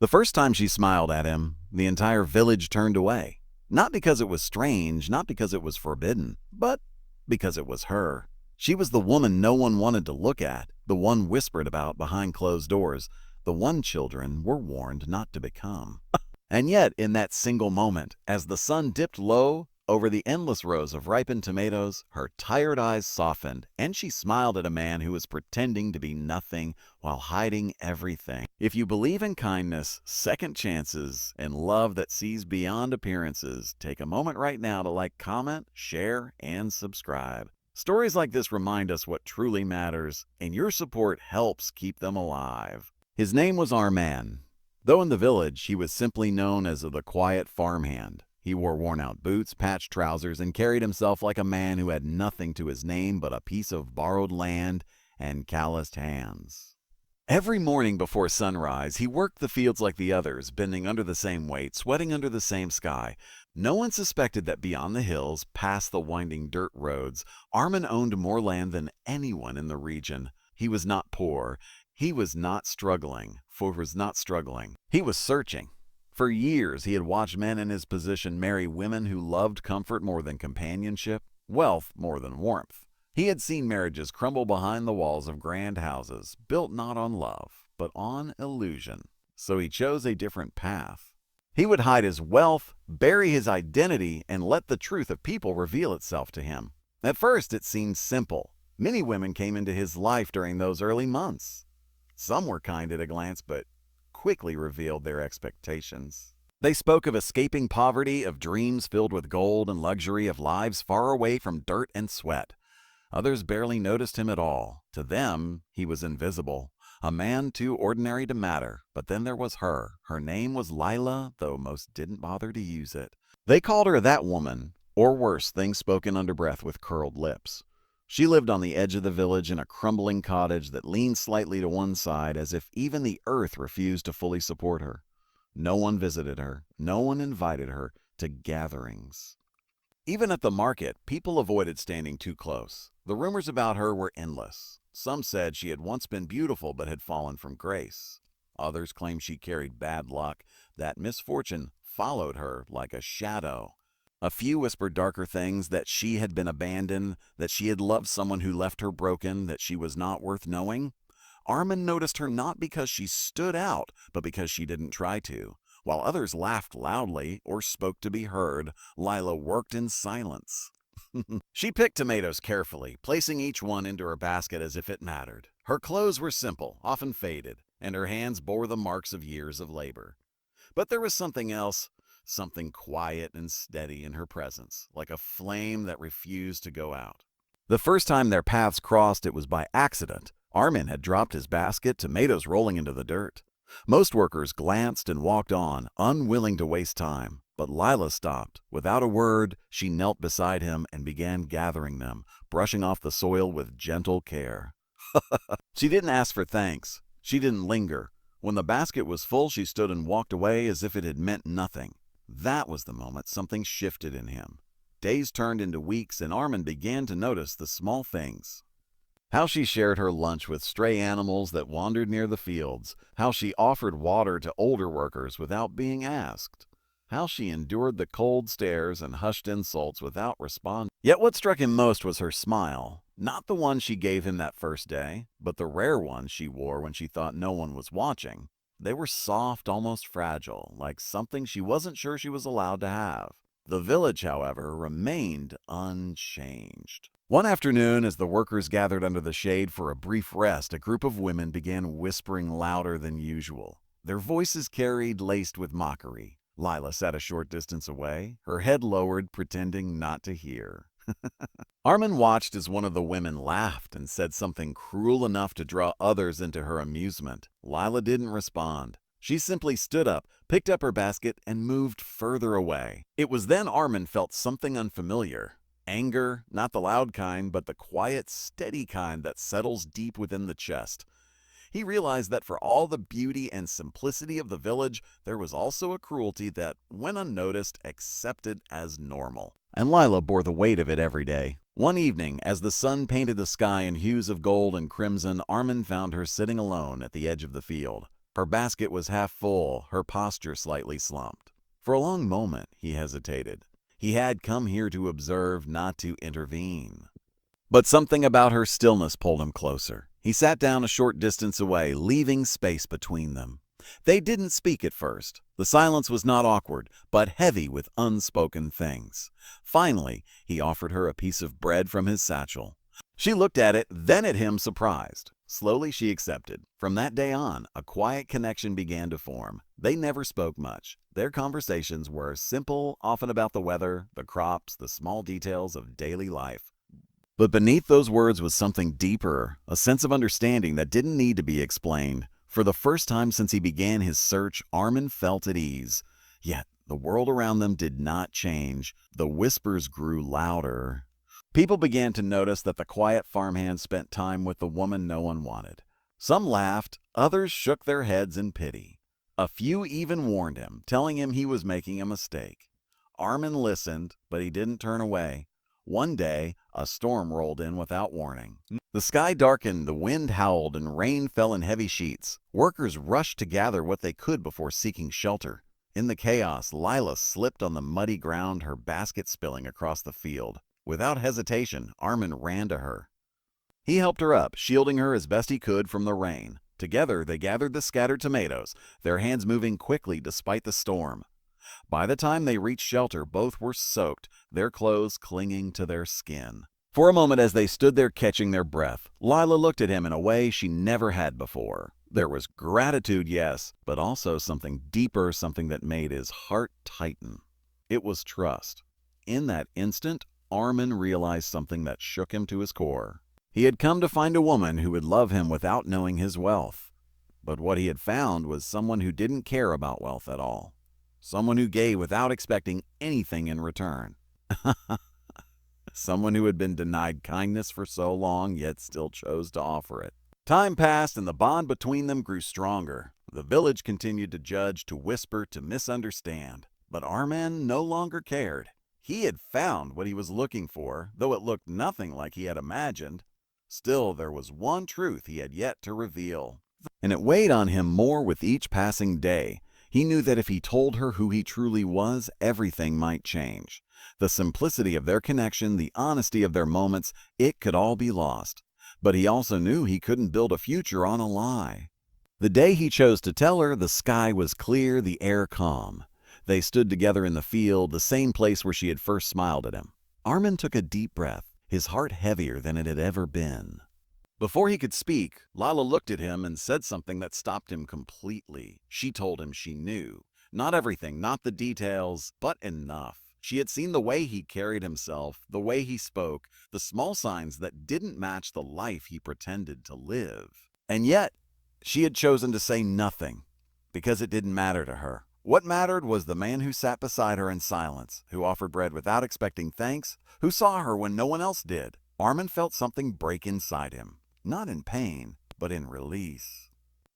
The first time she smiled at him, the entire village turned away. Not because it was strange, not because it was forbidden, but because it was her. She was the woman no one wanted to look at, the one whispered about behind closed doors, the one children were warned not to become. And yet, in that single moment, as the sun dipped low over the endless rows of ripened tomatoes, her tired eyes softened, and she smiled at a man who was pretending to be nothing while hiding everything. If you believe in kindness, second chances, and love that sees beyond appearances, take a moment right now to like, comment, share, and subscribe. Stories like this remind us what truly matters, and your support helps keep them alive. His name was Arman. Though in the village, he was simply known as the quiet farmhand. He wore worn-out boots, patched trousers, and carried himself like a man who had nothing to his name but a piece of borrowed land and calloused hands. Every morning before sunrise, he worked the fields like the others, bending under the same weight, sweating under the same sky. No one suspected that beyond the hills, past the winding dirt roads, Arman owned more land than anyone in the region. He was not poor. He was not struggling. He was searching. For years, he had watched men in his position marry women who loved comfort more than companionship, wealth more than warmth. He had seen marriages crumble behind the walls of grand houses, built not on love, but on illusion. So he chose a different path. He would hide his wealth, bury his identity, and let the truth of people reveal itself to him. At first, it seemed simple. Many women came into his life during those early months. Some were kind at a glance, but quickly revealed their expectations. They spoke of escaping poverty, of dreams filled with gold and luxury, of lives far away from dirt and sweat. Others barely noticed him at all. To them, he was invisible, a man too ordinary to matter. But then there was her. Her name was Lila, though most didn't bother to use it. They called her that woman, or worse, things spoken under breath with curled lips. She lived on the edge of the village in a crumbling cottage that leaned slightly to one side, as if even the earth refused to fully support her. No one visited her. No one invited her to gatherings. Even at the market, people avoided standing too close. The rumors about her were endless. Some said she had once been beautiful but had fallen from grace. Others claimed she carried bad luck, that misfortune followed her like a shadow. A few whispered darker things, that she had been abandoned, that she had loved someone who left her broken, that she was not worth knowing. Arman noticed her not because she stood out, but because she didn't try to. While others laughed loudly or spoke to be heard, Lila worked in silence. She picked tomatoes carefully, placing each one into her basket as if it mattered. Her clothes were simple, often faded, and her hands bore the marks of years of labor. But there was something else. Something quiet and steady in her presence, like a flame that refused to go out. The first time their paths crossed, it was by accident. Arman had dropped his basket, tomatoes rolling into the dirt. Most workers glanced and walked on, unwilling to waste time. But Lila stopped. Without a word, she knelt beside him and began gathering them, brushing off the soil with gentle care. She didn't ask for thanks. She didn't linger. When the basket was full, she stood and walked away as if it had meant nothing. That was the moment something shifted in him. Days turned into weeks, and Arman began to notice the small things. How she shared her lunch with stray animals that wandered near the fields. How she offered water to older workers without being asked. How she endured the cold stares and hushed insults without responding. Yet what struck him most was her smile. Not the one she gave him that first day, but the rare one she wore when she thought no one was watching. They were soft, almost fragile, like something she wasn't sure she was allowed to have. The village, however, remained unchanged. One afternoon, as the workers gathered under the shade for a brief rest, a group of women began whispering louder than usual. Their voices carried, laced with mockery. Lila sat a short distance away, her head lowered, pretending not to hear. Arman watched as one of the women laughed and said something cruel enough to draw others into her amusement. Lila didn't respond. She simply stood up, picked up her basket, and moved further away. It was then Arman felt something unfamiliar. Anger, not the loud kind, but the quiet, steady kind that settles deep within the chest. He realized that for all the beauty and simplicity of the village, there was also a cruelty that, when unnoticed, accepted as normal. And Lila bore the weight of it every day. One evening, as the sun painted the sky in hues of gold and crimson, Arman found her sitting alone at the edge of the field. Her basket was half full, her posture slightly slumped. For a long moment, he hesitated. He had come here to observe, not to intervene. But something about her stillness pulled him closer. He sat down a short distance away, leaving space between them. They didn't speak at first. The silence was not awkward, but heavy with unspoken things. Finally, he offered her a piece of bread from his satchel. She looked at it, then at him, surprised. Slowly she accepted. From that day on, a quiet connection began to form. They never spoke much. Their conversations were simple, often about the weather, the crops, the small details of daily life. But beneath those words was something deeper, a sense of understanding that didn't need to be explained. For the first time since he began his search, Armin felt at ease. Yet the world around them did not change. The whispers grew louder. People began to notice that the quiet farmhand spent time with the woman no one wanted. Some laughed, others shook their heads in pity. A few even warned him, telling him he was making a mistake. Armin listened, but he didn't turn away. One day, a storm rolled in without warning. The sky darkened, the wind howled, and rain fell in heavy sheets. Workers rushed to gather what they could before seeking shelter. In the chaos, Lila slipped on the muddy ground, her basket spilling across the field. Without hesitation, Armin ran to her. He helped her up, shielding her as best he could from the rain. Together, they gathered the scattered tomatoes, their hands moving quickly despite the storm. By the time they reached shelter, both were soaked, their clothes clinging to their skin. For a moment, as they stood there catching their breath, Lila looked at him in a way she never had before. There was gratitude, yes, but also something deeper, something that made his heart tighten. It was trust. In that instant, Armin realized something that shook him to his core. He had come to find a woman who would love him without knowing his wealth. But what he had found was someone who didn't care about wealth at all. Someone who gave without expecting anything in return. Someone who had been denied kindness for so long, yet still chose to offer it. Time passed and the bond between them grew stronger. The village continued to judge, to whisper, to misunderstand. But Armin no longer cared. He had found what he was looking for, though it looked nothing like he had imagined. Still, there was one truth he had yet to reveal. And it weighed on him more with each passing day. He knew that if he told her who he truly was, everything might change. The simplicity of their connection, the honesty of their moments, it could all be lost. But he also knew he couldn't build a future on a lie. The day he chose to tell her, the sky was clear, the air calm. They stood together in the field, the same place where she had first smiled at him. Armin took a deep breath, his heart heavier than it had ever been. Before he could speak, Lila looked at him and said something that stopped him completely. She told him she knew. Not everything, not the details, but enough. She had seen the way he carried himself, the way he spoke, the small signs that didn't match the life he pretended to live. And yet, she had chosen to say nothing, because it didn't matter to her. What mattered was the man who sat beside her in silence, who offered bread without expecting thanks, who saw her when no one else did. Armin felt something break inside him. Not in pain, but in release.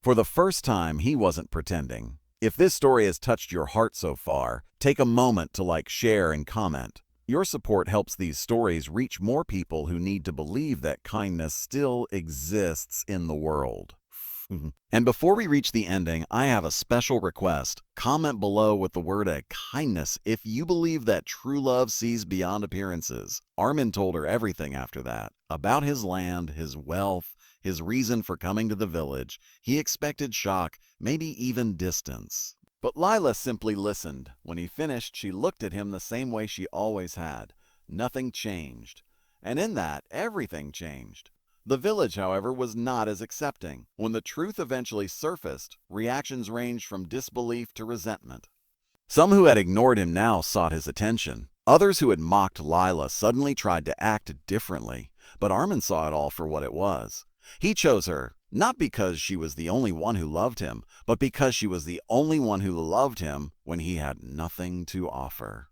For the first time, he wasn't pretending. If this story has touched your heart so far, take a moment to like, share, and comment. Your support helps these stories reach more people who need to believe that kindness still exists in the world. And before we reach the ending, I have a special request. Comment below with the word kindness if you believe that true love sees beyond appearances. Armin told her everything after that. About his land, his wealth, his reason for coming to the village. He expected shock, maybe even distance. But Lila simply listened. When he finished, she looked at him the same way she always had. Nothing changed. And in that, everything changed. The village, however, was not as accepting. When the truth eventually surfaced, reactions ranged from disbelief to resentment. Some who had ignored him now sought his attention. Others who had mocked Lila suddenly tried to act differently. But Armin saw it all for what it was. He chose her, not because she was the only one who loved him, but because she was the only one who loved him when he had nothing to offer.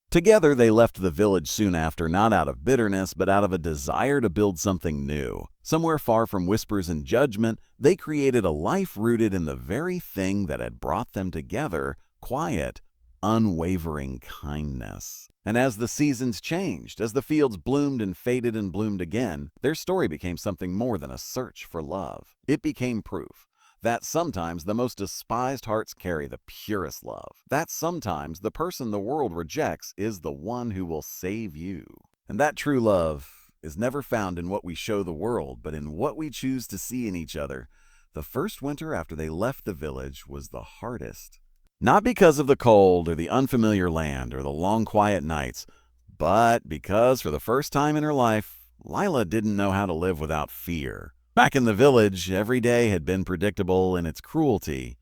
Together, they left the village soon after, not out of bitterness, but out of a desire to build something new. Somewhere far from whispers and judgment, they created a life rooted in the very thing that had brought them together: quiet, unwavering kindness. And as the seasons changed, as the fields bloomed and faded and bloomed again, their story became something more than a search for love. It became proof. That sometimes the most despised hearts carry the purest love. That sometimes the person the world rejects is the one who will save you. And that true love is never found in what we show the world, but in what we choose to see in each other. The first winter after they left the village was the hardest. Not because of the cold or the unfamiliar land or the long quiet nights, but because for the first time in her life, Lila didn't know how to live without fear. Back in the village, every day had been predictable in its cruelty.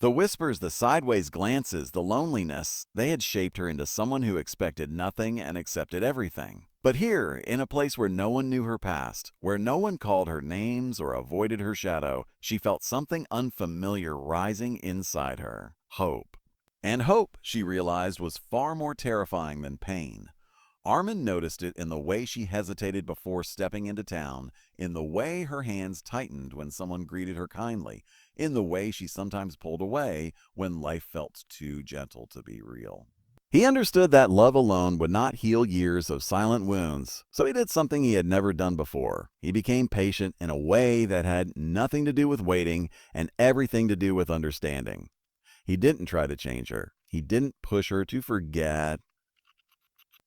The whispers, the sideways glances, the loneliness, they had shaped her into someone who expected nothing and accepted everything. But here, in a place where no one knew her past, where no one called her names or avoided her shadow, she felt something unfamiliar rising inside her. Hope. And hope, she realized, was far more terrifying than pain. Armin noticed it in the way she hesitated before stepping into town, in the way her hands tightened when someone greeted her kindly, in the way she sometimes pulled away when life felt too gentle to be real. He understood that love alone would not heal years of silent wounds, so he did something he had never done before. He became patient in a way that had nothing to do with waiting and everything to do with understanding. He didn't try to change her. He didn't push her to forget.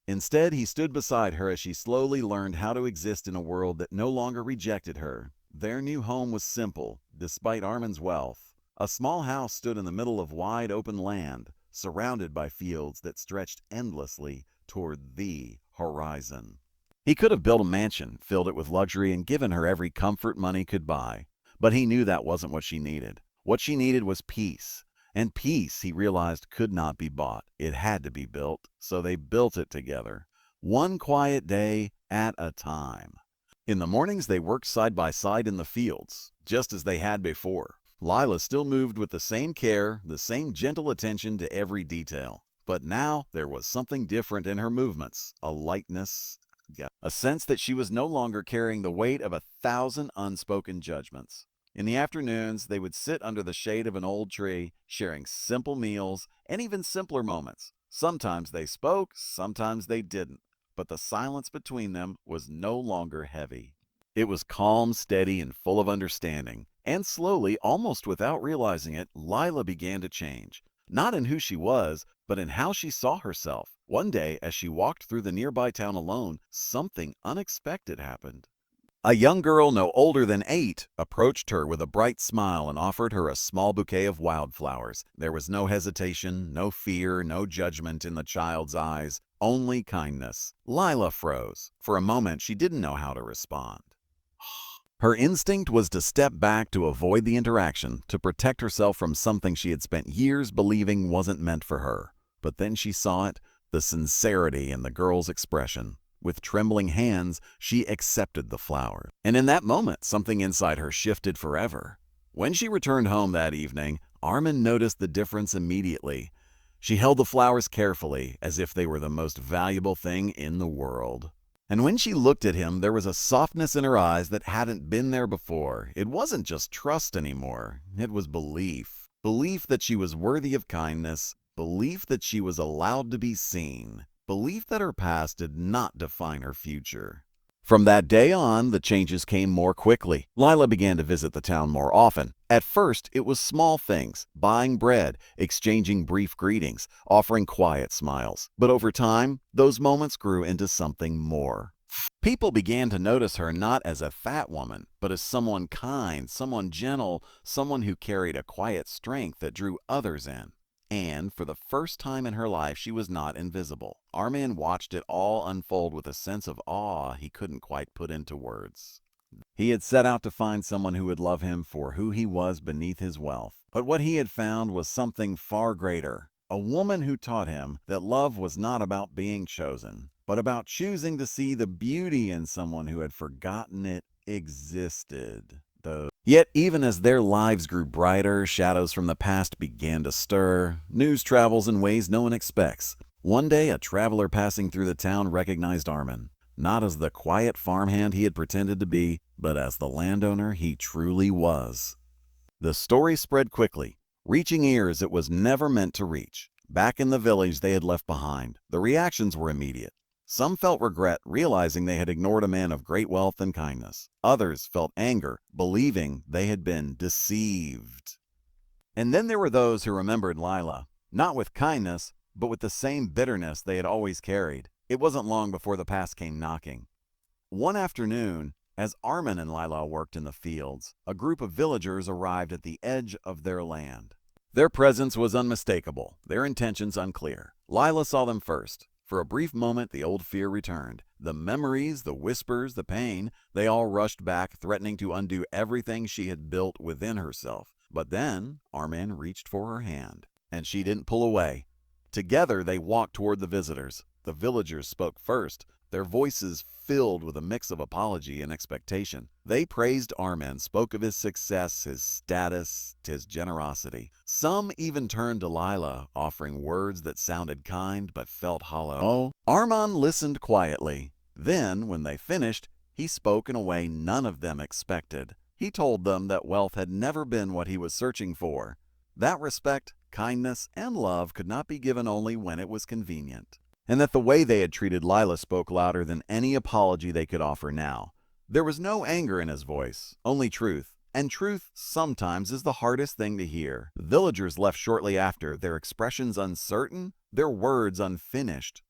Instead, he stood beside her as she slowly learned how to exist in a world that no longer rejected her. Their new home was simple, despite Armin's wealth. A small house stood in the middle of wide open land, surrounded by fields that stretched endlessly toward the horizon. He could have built a mansion, filled it with luxury, and given her every comfort money could buy. But he knew that wasn't what she needed. What she needed was peace. And peace, he realized, could not be bought. It had to be built, so they built it together, one quiet day at a time. In the mornings, they worked side by side in the fields, just as they had before. Lila still moved with the same care, the same gentle attention to every detail. But now there was something different in her movements, a lightness, a sense that she was no longer carrying the weight of 1,000 unspoken judgments. In the afternoons, they would sit under the shade of an old tree, sharing simple meals and even simpler moments. Sometimes they spoke, sometimes they didn't, but the silence between them was no longer heavy. It was calm, steady, and full of understanding. And slowly, almost without realizing it, Lila began to change. Not in who she was, but in how she saw herself. One day, as she walked through the nearby town alone, something unexpected happened. A young girl no older than 8 approached her with a bright smile and offered her a small bouquet of wildflowers. There was no hesitation, no fear, no judgment in the child's eyes, only kindness. Lila froze. For a moment, she didn't know how to respond. Her instinct was to step back to avoid the interaction, to protect herself from something she had spent years believing wasn't meant for her. But then she saw it, the sincerity in the girl's expression. With trembling hands, she accepted the flower. And in that moment, something inside her shifted forever. When she returned home that evening, Armin noticed the difference immediately. She held the flowers carefully, as if they were the most valuable thing in the world. And when she looked at him, there was a softness in her eyes that hadn't been there before. It wasn't just trust anymore. It was belief. Belief that she was worthy of kindness. Belief that she was allowed to be seen. Belief that her past did not define her future. From that day on, the changes came more quickly. Lila began to visit the town more often. At first, it was small things, buying bread, exchanging brief greetings, offering quiet smiles. But over time, those moments grew into something more. People began to notice her not as a fat woman, but as someone kind, someone gentle, someone who carried a quiet strength that drew others in. And for the first time in her life, she was not invisible. Armin watched it all unfold with a sense of awe he couldn't quite put into words. He had set out to find someone who would love him for who he was beneath his wealth. But what he had found was something far greater. A woman who taught him that love was not about being chosen, but about choosing to see the beauty in someone who had forgotten it existed. Yet even as their lives grew brighter, shadows from the past began to stir. News travels in ways no one expects. One day, a traveler passing through the town recognized Armin, not as the quiet farmhand he had pretended to be, but as the landowner he truly was. The story spread quickly, reaching ears it was never meant to reach. Back in the village they had left behind, the reactions were immediate. Some felt regret, realizing they had ignored a man of great wealth and kindness. Others felt anger, believing they had been deceived. And then there were those who remembered Lila, not with kindness, but with the same bitterness they had always carried. It wasn't long before the past came knocking. One afternoon, as Armin and Lila worked in the fields, a group of villagers arrived at the edge of their land. Their presence was unmistakable, their intentions unclear. Lila saw them first. For a brief moment, the old fear returned. The memories, the whispers, the pain, they all rushed back, threatening to undo everything she had built within herself. But then, Armin reached for her hand, and she didn't pull away. Together, they walked toward the visitors. The villagers spoke first, their voices filled with a mix of apology and expectation. They praised Armin, spoke of his success, his status, his generosity. Some even turned to Lila, offering words that sounded kind but felt hollow. Armin listened quietly. Then, when they finished, he spoke in a way none of them expected. He told them that wealth had never been what he was searching for. That respect, kindness, and love could not be given only when it was convenient. And that the way they had treated Lila spoke louder than any apology they could offer now. There was no anger in his voice, only truth. And truth sometimes is the hardest thing to hear. The villagers left shortly after, their expressions uncertain, their words unfinished.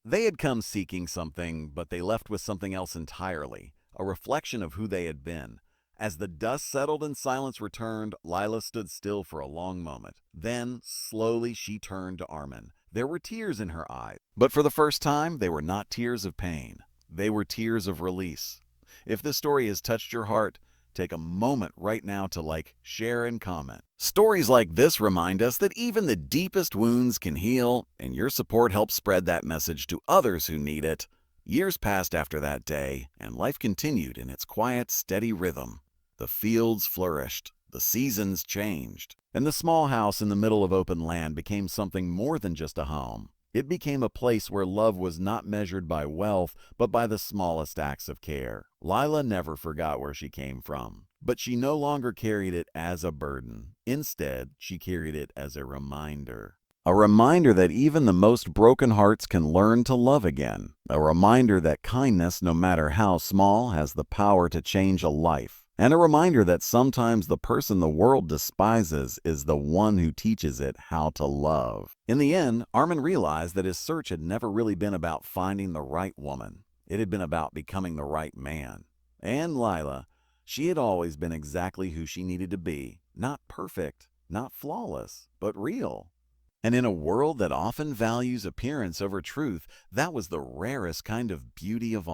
They had come seeking something, but they left with something else entirely, a reflection of who they had been. As the dust settled and silence returned, Lila stood still for a long moment. Then, slowly, she turned to Armin. There were tears in her eyes, but for the first time, they were not tears of pain. They were tears of release. If this story has touched your heart, take a moment right now to like, share, and comment. Stories like this remind us that even the deepest wounds can heal, and your support helps spread that message to others who need it. Years passed after that day, and life continued in its quiet, steady rhythm. The fields flourished. The seasons changed, and the small house in the middle of open land became something more than just a home. It became a place where love was not measured by wealth, but by the smallest acts of care. Lila never forgot where she came from, but she no longer carried it as a burden. Instead, she carried it as a reminder. A reminder that even the most broken hearts can learn to love again. A reminder that kindness, no matter how small, has the power to change a life. And a reminder that sometimes the person the world despises is the one who teaches it how to love. In the end, Armin realized that his search had never really been about finding the right woman. It had been about becoming the right man. And Lila, she had always been exactly who she needed to be. Not perfect, not flawless, but real. And in a world that often values appearance over truth, that was the rarest kind of beauty of all.